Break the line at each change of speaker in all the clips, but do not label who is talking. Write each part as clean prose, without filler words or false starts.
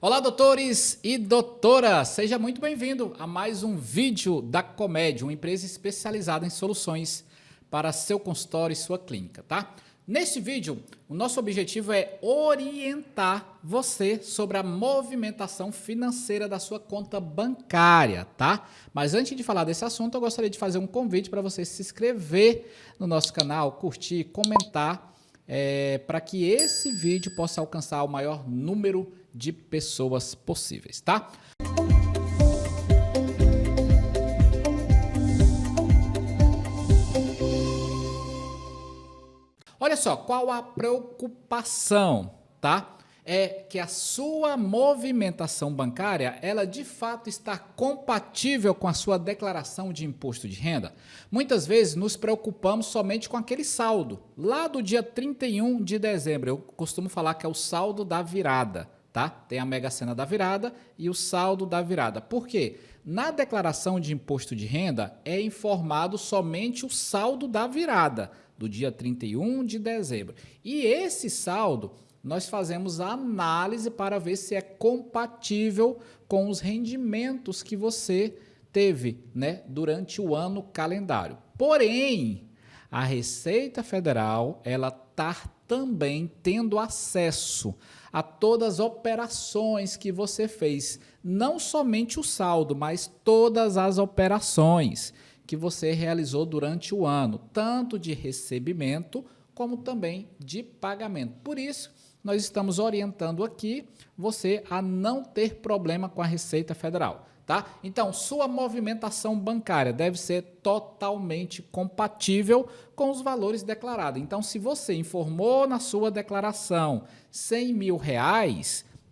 Olá, doutores e doutoras! Seja muito bem-vindo a mais um vídeo da Comed, uma empresa especializada em soluções para seu consultório e sua clínica, tá? Neste vídeo, o nosso objetivo é orientar você sobre a movimentação financeira da sua conta bancária, tá? Mas antes de falar desse assunto, eu gostaria de fazer um convite para você se inscrever no nosso canal, curtir, comentar, para que esse vídeo possa alcançar o maior número de pessoas possíveis, tá? Olha só, qual a preocupação, tá? É que a sua movimentação bancária, ela de fato está compatível com a sua declaração de imposto de renda. Muitas vezes nos preocupamos somente com aquele saldo, lá do dia 31 de dezembro. Eu costumo falar que é o saldo da virada, tá? Tem a Mega Sena da virada e o saldo da virada. Por quê? Na declaração de imposto de renda é informado somente o saldo da virada, do dia 31 de dezembro. E esse saldo, nós fazemos a análise para ver se é compatível com os rendimentos que você teve, né, durante o ano calendário. Porém, a Receita Federal, ela está também tendo acesso a todas as operações que você fez, não somente o saldo, mas todas as operações que você realizou durante o ano, tanto de recebimento como também de pagamento. Por isso, nós estamos orientando aqui você a não ter problema com a Receita Federal, tá? Então, sua movimentação bancária deve ser totalmente compatível com os valores declarados. Então, se você informou na sua declaração R$100 mil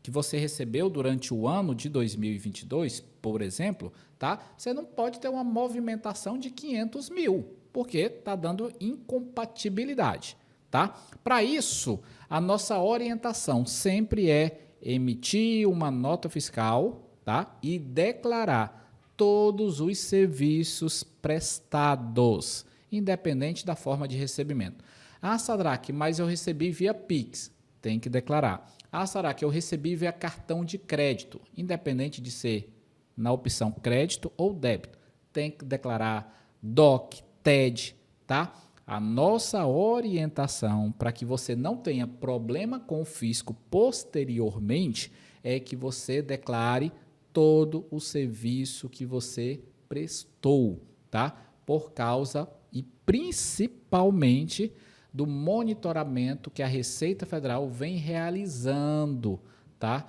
que você recebeu durante o ano de 2022, por exemplo, tá? Você não pode ter uma movimentação de 500 mil, porque está dando incompatibilidade, tá? Para isso, a nossa orientação sempre é emitir uma nota fiscal, tá? E declarar todos os serviços prestados, independente da forma de recebimento. Ah, Sadraque, mas eu recebi via Pix, tem que declarar. Ah, Sadraque, eu recebi via cartão de crédito, independente de ser na opção crédito ou débito, tem que declarar DOC, TED, tá? A nossa orientação para que você não tenha problema com o fisco posteriormente é que você declare todo o serviço que você prestou, tá? Por causa e principalmente do monitoramento que a Receita Federal vem realizando, tá?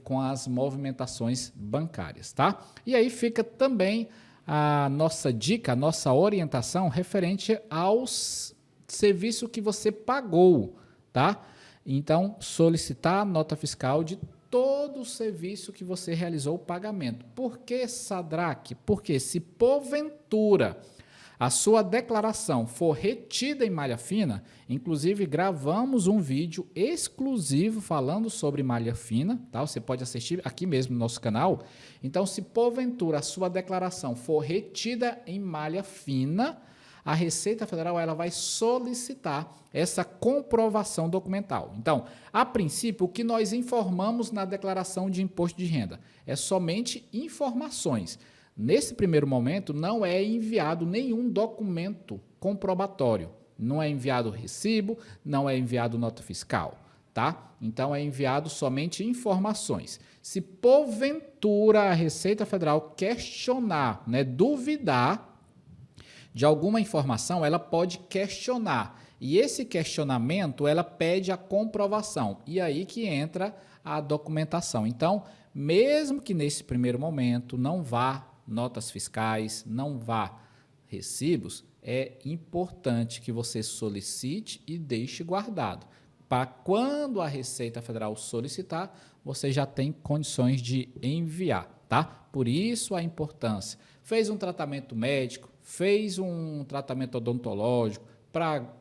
Com as movimentações bancárias, tá? E aí fica também a nossa dica, a nossa orientação referente aos serviços que você pagou, tá? Então, solicitar a nota fiscal de todo o serviço que você realizou o pagamento. Por que, Sadraque? Porque se porventura a sua declaração for retida em malha fina, inclusive gravamos um vídeo exclusivo falando sobre malha fina, tá? Você pode assistir aqui mesmo no nosso canal. Então, se porventura a sua declaração for retida em malha fina, a Receita Federal ela vai solicitar essa comprovação documental. Então, a princípio, o que nós informamos na declaração de imposto de renda é somente informações. Nesse primeiro momento, não é enviado nenhum documento comprobatório. Não é enviado recibo, não é enviado nota fiscal, tá? Então, é enviado somente informações. Se porventura a Receita Federal questionar, né, duvidar de alguma informação, ela pode questionar. E esse questionamento, ela pede a comprovação. E aí que entra a documentação. Então, mesmo que nesse primeiro momento não vá notas fiscais, não vá recibos, é importante que você solicite e deixe guardado. Para quando a Receita Federal solicitar, você já tem condições de enviar, tá? Por isso a importância. Fez um tratamento médico, fez um tratamento odontológico,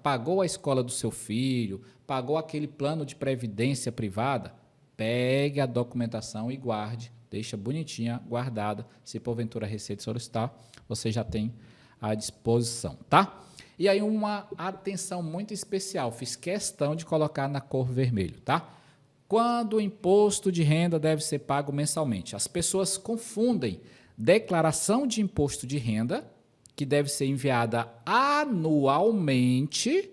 pagou a escola do seu filho, pagou aquele plano de previdência privada, pegue a documentação e guarde. Deixa bonitinha, guardada. Se porventura a Receita solicitar, você já tem à disposição, tá? E aí uma atenção muito especial, fiz questão de colocar na cor vermelho, tá? Quando o imposto de renda deve ser pago mensalmente? As pessoas confundem declaração de imposto de renda, que deve ser enviada anualmente,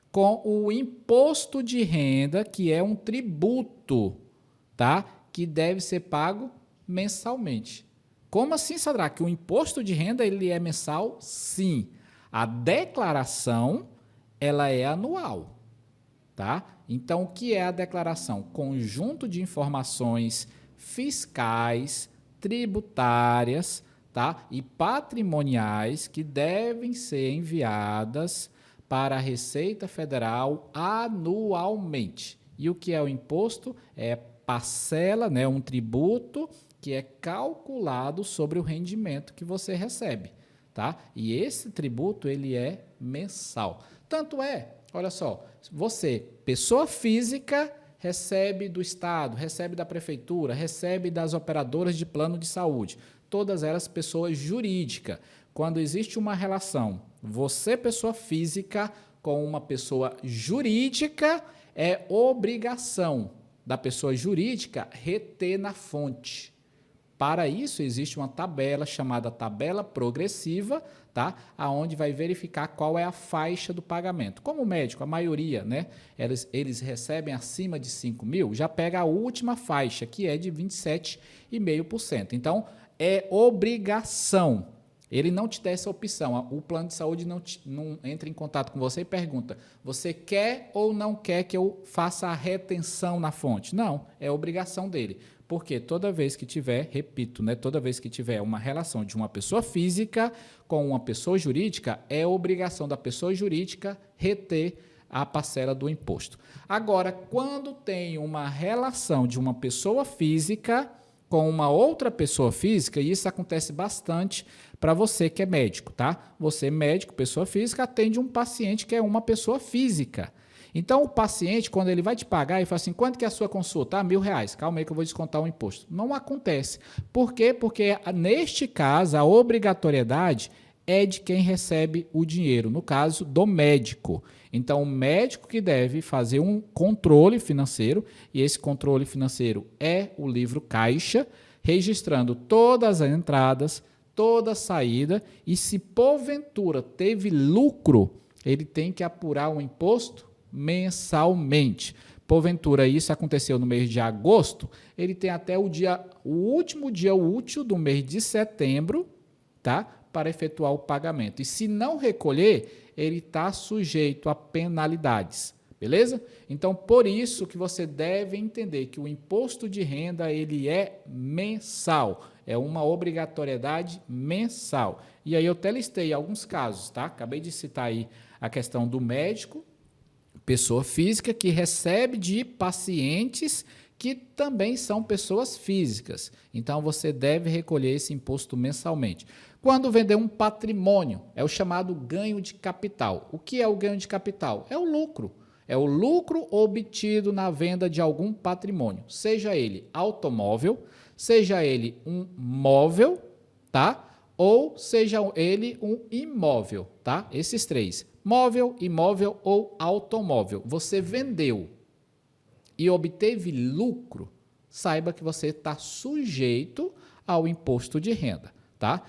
com o imposto de renda, que é um tributo, tá? Que deve ser pago mensalmente. Como assim, Sadraque? O imposto de renda ele é mensal? Sim. A declaração ela é anual, tá? Então, o que é a declaração? Conjunto de informações fiscais, tributárias, tá? E patrimoniais que devem ser enviadas para a Receita Federal anualmente. E o que é o imposto? É parcela, né, um tributo que é calculado sobre o rendimento que você recebe, tá? E esse tributo ele é mensal. Tanto é, olha só, você, pessoa física, recebe do Estado, recebe da Prefeitura, recebe das operadoras de plano de saúde, todas elas pessoas jurídicas. Quando existe uma relação, você, pessoa física, com uma pessoa jurídica, é obrigação da pessoa jurídica reter na fonte. Para isso, existe uma tabela chamada tabela progressiva, tá? Aonde vai verificar qual é a faixa do pagamento. Como médico, a maioria, né? Eles recebem acima de 5 mil, já pega a última faixa, que é de 27,5%. Então, é obrigação. Ele não te dá essa opção. O plano de saúde não entra em contato com você e pergunta: você quer ou não quer que eu faça a retenção na fonte? Não, é obrigação dele. Porque toda vez que tiver, repito, né, toda vez que tiver uma relação de uma pessoa física com uma pessoa jurídica, é obrigação da pessoa jurídica reter a parcela do imposto. Agora, quando tem uma relação de uma pessoa física com uma outra pessoa física, e isso acontece bastante para você que é médico, tá? Você, médico, pessoa física, atende um paciente que é uma pessoa física. Então, o paciente, quando ele vai te pagar, ele fala assim: quanto que é a sua consulta? Ah, R$1.000. Calma aí que eu vou descontar o imposto. Não acontece. Por quê? Porque, neste caso, a obrigatoriedade é de quem recebe o dinheiro, no caso do médico. Então, o médico que deve fazer um controle financeiro, e esse controle financeiro é o livro caixa, registrando todas as entradas, toda a saída, e se porventura teve lucro, ele tem que apurar o imposto mensalmente. Porventura isso aconteceu no mês de agosto, ele tem até o último dia útil do mês de setembro, tá? Para efetuar o pagamento. E se não recolher, ele está sujeito a penalidades. Beleza? Então, por isso que você deve entender que o imposto de renda ele é mensal. É uma obrigatoriedade mensal. E aí eu até listei alguns casos, tá? Acabei de citar aí a questão do médico, pessoa física que recebe de pacientes que também são pessoas físicas. Então, você deve recolher esse imposto mensalmente. Quando vender um patrimônio, é o chamado ganho de capital. O que é o ganho de capital? É o lucro. É o lucro obtido na venda de algum patrimônio, seja ele automóvel, seja ele um móvel, tá? Ou seja ele um imóvel, tá? Esses três: móvel, imóvel ou automóvel. Você vendeu e obteve lucro, saiba que você está sujeito ao imposto de renda, tá?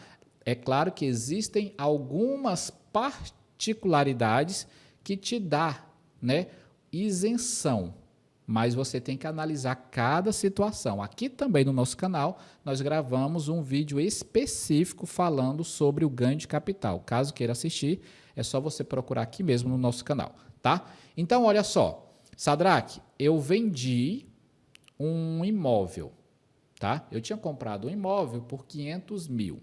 É claro que existem algumas particularidades que te dá, né, isenção, mas você tem que analisar cada situação. Aqui também no nosso canal, nós gravamos um vídeo específico falando sobre o ganho de capital. Caso queira assistir, é só você procurar aqui mesmo no nosso canal, tá? Então, olha só, Sadraque, eu vendi um imóvel, tá? Eu tinha comprado um imóvel por 500 mil.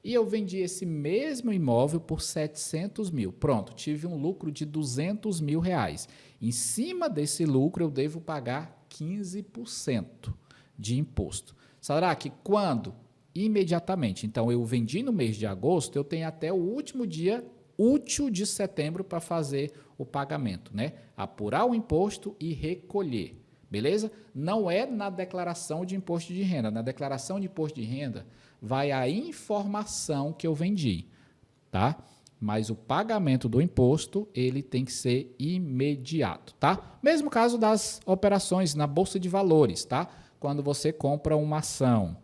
E eu vendi esse mesmo imóvel por 700 mil. Pronto, tive um lucro de 200 mil reais. Em cima desse lucro, eu devo pagar 15% de imposto. Sadraque, quando? Imediatamente. Então, eu vendi no mês de agosto, eu tenho até o último dia útil de setembro para fazer o pagamento, né? Apurar o imposto e recolher. Beleza? Não é na declaração de imposto de renda. Na declaração de imposto de renda vai a informação que eu vendi, tá? mas o pagamento do imposto ele tem que ser imediato, tá? Mesmo caso das operações na bolsa de valores, tá? Quando você compra uma ação,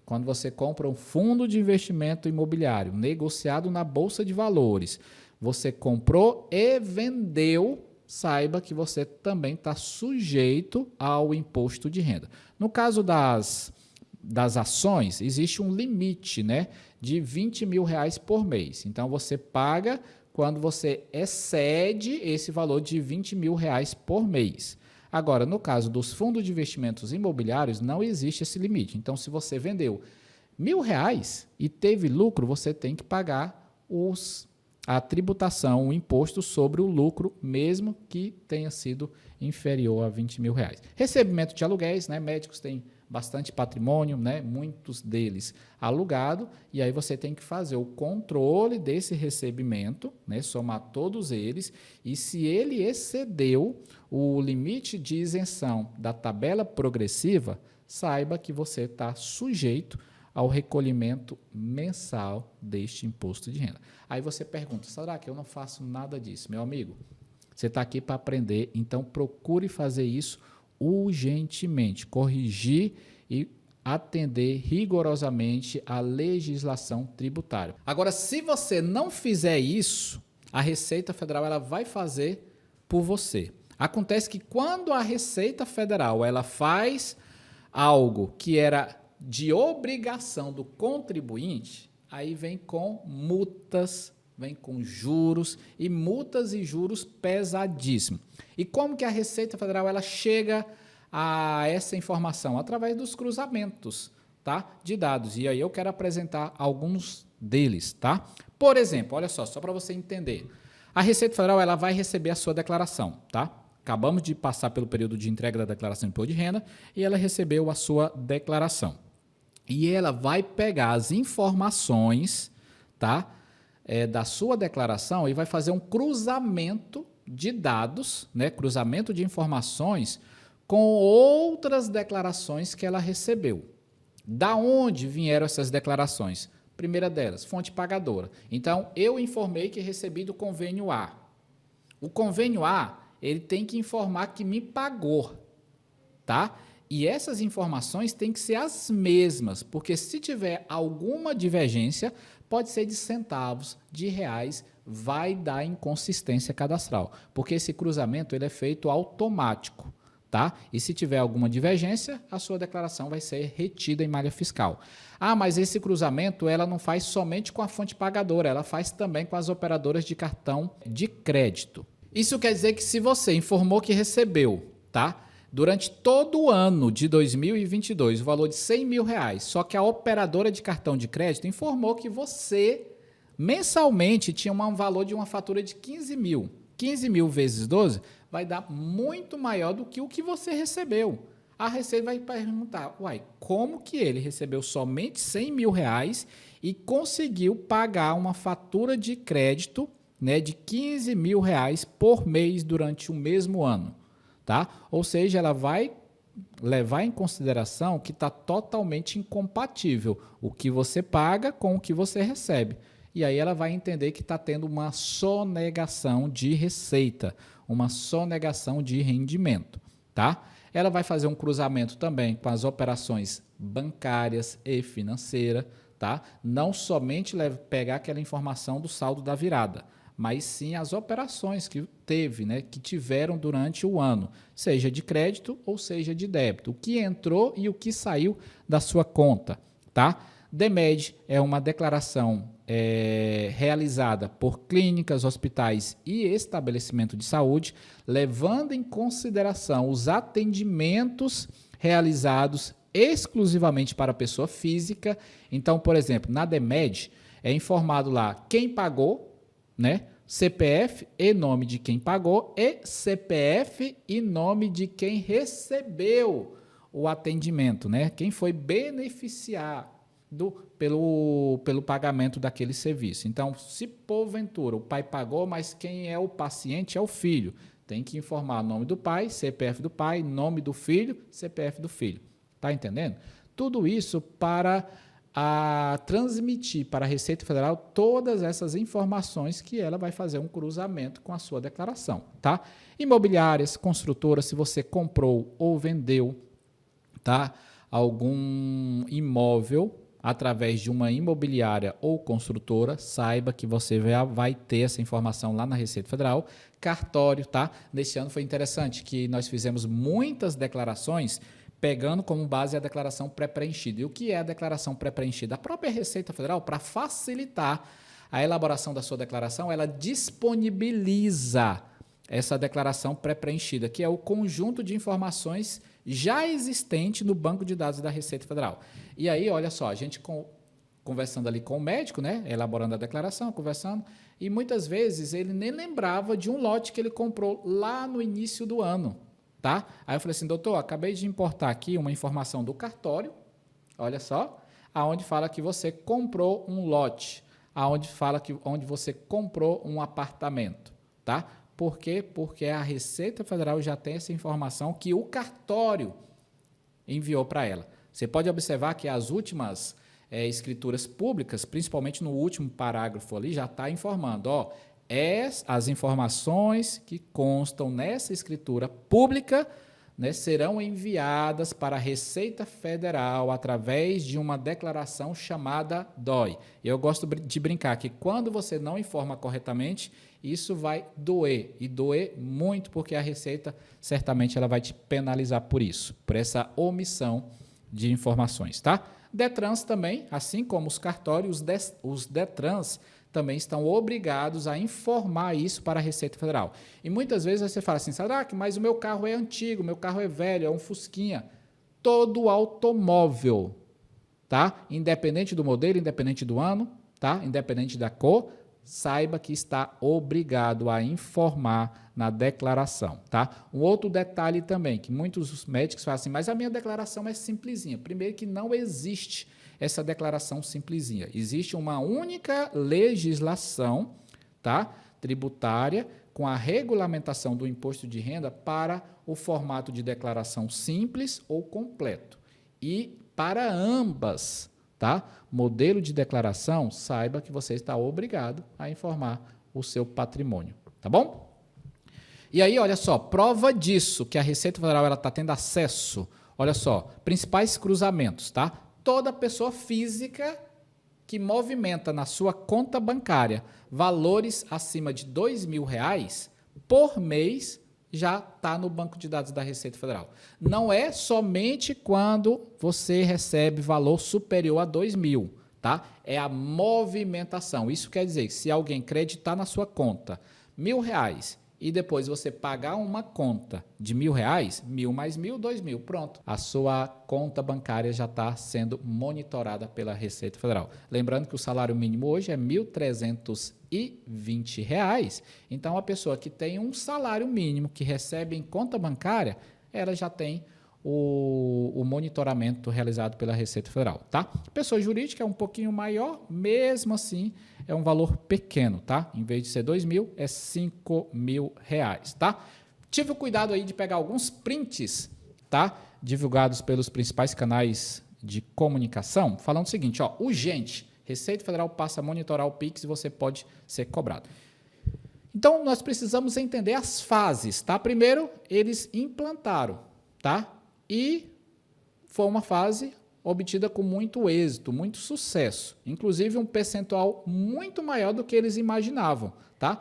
quando você compra um fundo de investimento imobiliário negociado na bolsa de valores, você comprou e vendeu, saiba que você também está sujeito ao imposto de renda. No caso das ações, existe um limite, né, de R$ 20 mil por mês. Então, você paga quando você excede esse valor de R$ 20 mil por mês. Agora, no caso dos fundos de investimentos imobiliários, não existe esse limite. Então, se você vendeu R$ 1.000 e teve lucro, você tem que pagar a tributação, o imposto sobre o lucro, mesmo que tenha sido inferior a R$ 20 mil. Recebimento de aluguéis, né? Médicos têm bastante patrimônio, né? Muitos deles alugado, e aí você tem que fazer o controle desse recebimento, né? Somar todos eles, e se ele excedeu o limite de isenção da tabela progressiva, saiba que você está sujeito ao recolhimento mensal deste imposto de renda. Aí você pergunta, será que eu não faço nada disso? Meu amigo, você está aqui para aprender, então procure fazer isso urgentemente, corrigir e atender rigorosamente a legislação tributária. Agora, se você não fizer isso, a Receita Federal ela vai fazer por você. Acontece que quando a Receita Federal ela faz algo que era de obrigação do contribuinte, aí vem com multas, vem com juros e multas e juros pesadíssimos. E como que a Receita Federal ela chega a essa informação? Através dos cruzamentos, tá, de dados. E aí eu quero apresentar alguns deles, tá? Por exemplo, olha só para você entender. A Receita Federal ela vai receber a sua declaração, tá? Acabamos de passar pelo período de entrega da declaração de imposto de renda e ela recebeu a sua declaração. E ela vai pegar as informações, tá, da sua declaração e vai fazer um cruzamento de dados, né, cruzamento de informações com outras declarações que ela recebeu. Da onde vieram essas declarações? Primeira delas, fonte pagadora. Então, eu informei que recebi do convênio A. O convênio A, ele tem que informar que me pagou, tá? E essas informações têm que ser as mesmas, porque se tiver alguma divergência, pode ser de centavos, de reais, vai dar inconsistência cadastral, porque esse cruzamento ele é feito automático, tá? E se tiver alguma divergência, a sua declaração vai ser retida em malha fiscal. Ah, mas esse cruzamento ela não faz somente com a fonte pagadora, ela faz também com as operadoras de cartão de crédito. Isso quer dizer que se você informou que recebeu, tá, durante todo o ano de 2022, o valor de R$ 100 mil, só que a operadora de cartão de crédito informou que você mensalmente tinha um valor de uma fatura de 15 mil. 15 mil vezes 12 vai dar muito maior do que o que você recebeu. A Receita vai perguntar, uai, como que ele recebeu somente R$ 100 mil e conseguiu pagar uma fatura de crédito, né, de R$ 15 mil por mês durante o mesmo ano? Tá? Ou seja, ela vai levar em consideração que está totalmente incompatível o que você paga com o que você recebe. E aí ela vai entender que está tendo uma sonegação de receita, uma sonegação de rendimento. Tá? Ela vai fazer um cruzamento também com as operações bancárias e financeiras. Tá? Não somente pegar aquela informação do saldo da virada, mas sim as operações que teve, né, que tiveram durante o ano, seja de crédito ou seja de débito, o que entrou e o que saiu da sua conta, tá? DEMED é uma declaração realizada por clínicas, hospitais e estabelecimento de saúde, levando em consideração os atendimentos realizados exclusivamente para a pessoa física. Então, por exemplo, na DEMED é informado lá quem pagou, né? CPF e nome de quem pagou e CPF e nome de quem recebeu o atendimento, né? Quem foi beneficiado pelo pagamento daquele serviço. Então, se porventura o pai pagou, mas quem é o paciente é o filho, tem que informar o nome do pai, CPF do pai, nome do filho, CPF do filho. Tá entendendo? Tudo isso para a transmitir para a Receita Federal todas essas informações que ela vai fazer um cruzamento com a sua declaração, tá? Imobiliárias, construtoras, se você comprou ou vendeu, tá, algum imóvel através de uma imobiliária ou construtora, saiba que você vai ter essa informação lá na Receita Federal. Cartório, tá? Neste ano foi interessante que nós fizemos muitas declarações pegando como base a declaração pré-preenchida. E o que é a declaração pré-preenchida? A própria Receita Federal, para facilitar a elaboração da sua declaração, ela disponibiliza essa declaração pré-preenchida, que é o conjunto de informações já existente no banco de dados da Receita Federal. E aí, olha só, a gente conversando ali com o médico, né, elaborando a declaração, conversando, e muitas vezes ele nem lembrava de um lote que ele comprou lá no início do ano, tá? Aí eu falei assim, doutor, acabei de importar aqui uma informação do cartório, olha só, aonde fala que você comprou um lote, aonde fala que onde você comprou um apartamento, tá? Por quê? Porque a Receita Federal já tem essa informação que o cartório enviou para ela. Você pode observar que as últimas escrituras públicas, principalmente no último parágrafo ali, já está informando, ó, as informações que constam nessa escritura pública, né, serão enviadas para a Receita Federal através de uma declaração chamada DOI. Eu gosto de brincar que quando você não informa corretamente, isso vai doer, e doer muito, porque a Receita certamente ela vai te penalizar por isso, por essa omissão de informações, tá? Detrans também, assim como os cartórios, os Detrans também estão obrigados a informar isso para a Receita Federal. E muitas vezes você fala assim, Sadraque, mas o meu carro é antigo, o meu carro é velho, é um Fusquinha. Todo automóvel, tá? Independente do modelo, independente do ano, tá? Independente da cor, saiba que está obrigado a informar na declaração, tá? Um outro detalhe também, que muitos médicos falam assim, mas a minha declaração é simplesinha. Primeiro que não existe essa declaração simplesinha. Existe uma única legislação, tá, tributária com a regulamentação do imposto de renda para o formato de declaração simples ou completo. E para ambas, tá, modelo de declaração, saiba que você está obrigado a informar o seu patrimônio, tá bom? E aí, olha só, prova disso que a Receita Federal ela está tendo acesso, olha só, principais cruzamentos, tá? Toda pessoa física que movimenta na sua conta bancária valores acima de R$2.000 por mês já está no banco de dados da Receita Federal. Não é somente quando você recebe valor superior a R$2.000, tá? É a movimentação. Isso quer dizer que se alguém creditar na sua conta R$1.000 e depois você pagar uma conta de R$1.000, 1.000 mais 1.000, 2.000, pronto. A sua conta bancária já está sendo monitorada pela Receita Federal. Lembrando que o salário mínimo hoje é R$1.320. Então, a pessoa que tem um salário mínimo que recebe em conta bancária, ela já tem o monitoramento realizado pela Receita Federal, tá? Pessoa jurídica é um pouquinho maior, mesmo assim é um valor pequeno, tá? Em vez de ser 2.000, é R$5.000, tá? Tive o cuidado aí de pegar alguns prints, tá? Divulgados pelos principais canais de comunicação, falando o seguinte, ó, urgente, Receita Federal passa a monitorar o Pix e você pode ser cobrado. Então, nós precisamos entender as fases, tá? Primeiro, eles implantaram, tá? E foi uma fase obtida com muito êxito, muito sucesso, inclusive um percentual muito maior do que eles imaginavam, tá?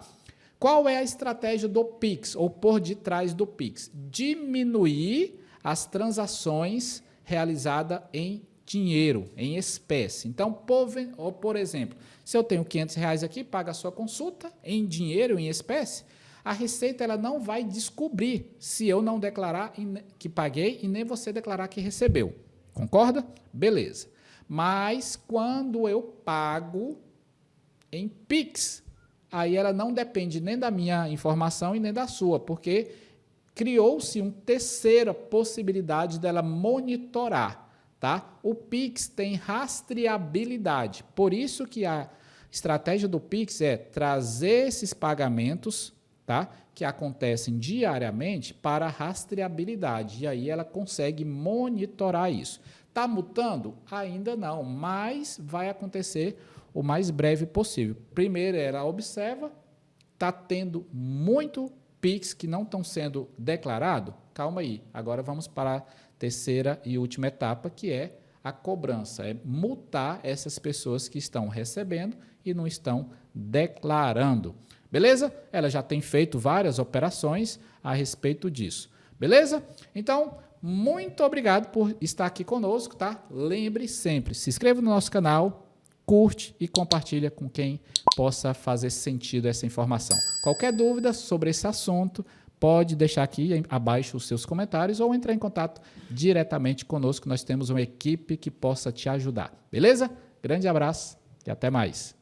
Qual é a estratégia do Pix, ou por detrás do Pix? Diminuir as transações realizadas em dinheiro, em espécie. Então, por exemplo, se eu tenho R$500 aqui, paga a sua consulta em dinheiro, em espécie, a Receita ela não vai descobrir se eu não declarar que paguei e nem você declarar que recebeu. Concorda? Beleza. Mas quando eu pago em Pix, aí ela não depende nem da minha informação e nem da sua, porque criou-se uma terceira possibilidade dela monitorar, tá? O Pix tem rastreabilidade. Por isso que a estratégia do Pix é trazer esses pagamentos, tá, que acontecem diariamente para rastreabilidade, e aí ela consegue monitorar isso. Está multando? Ainda não, mas vai acontecer o mais breve possível. Primeiro era observa, está tendo muito PIX que não estão sendo declarado. Calma aí, agora vamos para a terceira e última etapa, que é a cobrança, é multar essas pessoas que estão recebendo e não estão declarando. Beleza? Ela já tem feito várias operações a respeito disso. Beleza? Então, muito obrigado por estar aqui conosco, tá? Lembre sempre, se inscreva no nosso canal, curte e compartilha com quem possa fazer sentido essa informação. Qualquer dúvida sobre esse assunto, pode deixar aqui abaixo os seus comentários ou entrar em contato diretamente conosco. Nós temos uma equipe que possa te ajudar. Beleza? Grande abraço e até mais.